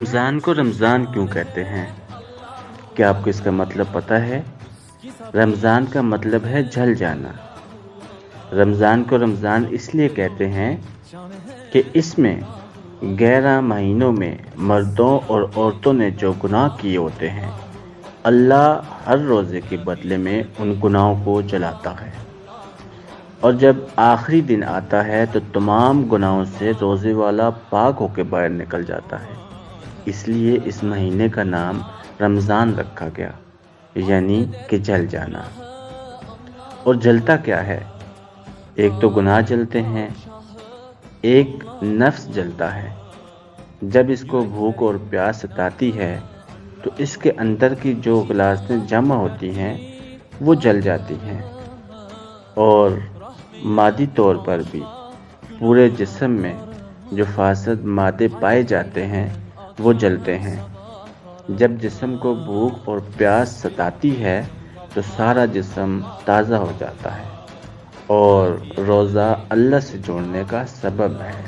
رمضان کو رمضان کیوں کہتے ہیں؟ کیا آپ کو اس کا مطلب پتہ ہے؟ رمضان کا مطلب ہے جل جانا۔ رمضان کو رمضان اس لیے کہتے ہیں کہ اس میں 11 مہینوں میں مردوں اور عورتوں نے جو گناہ کیے ہوتے ہیں، اللہ ہر روزے کے بدلے میں ان گناہوں کو جلاتا ہے، اور جب آخری دن آتا ہے تو تمام گناہوں سے روزے والا پاک ہو کے باہر نکل جاتا ہے۔ اس لیے اس مہینے کا نام رمضان رکھا گیا، یعنی کہ جل جانا۔ اور جلتا کیا ہے؟ ایک تو گناہ جلتے ہیں، ایک نفس جلتا ہے۔ جب اس کو بھوک اور پیاس ستاتی ہے تو اس کے اندر کی جو غلاظتیں جمع ہوتی ہیں وہ جل جاتی ہیں، اور مادی طور پر بھی پورے جسم میں جو فاسد مادے پائے جاتے ہیں وہ جلتے ہیں۔ جب جسم کو بھوک اور پیاس ستاتی ہے تو سارا جسم تازہ ہو جاتا ہے، اور روزہ اللہ سے جوڑنے کا سبب ہے۔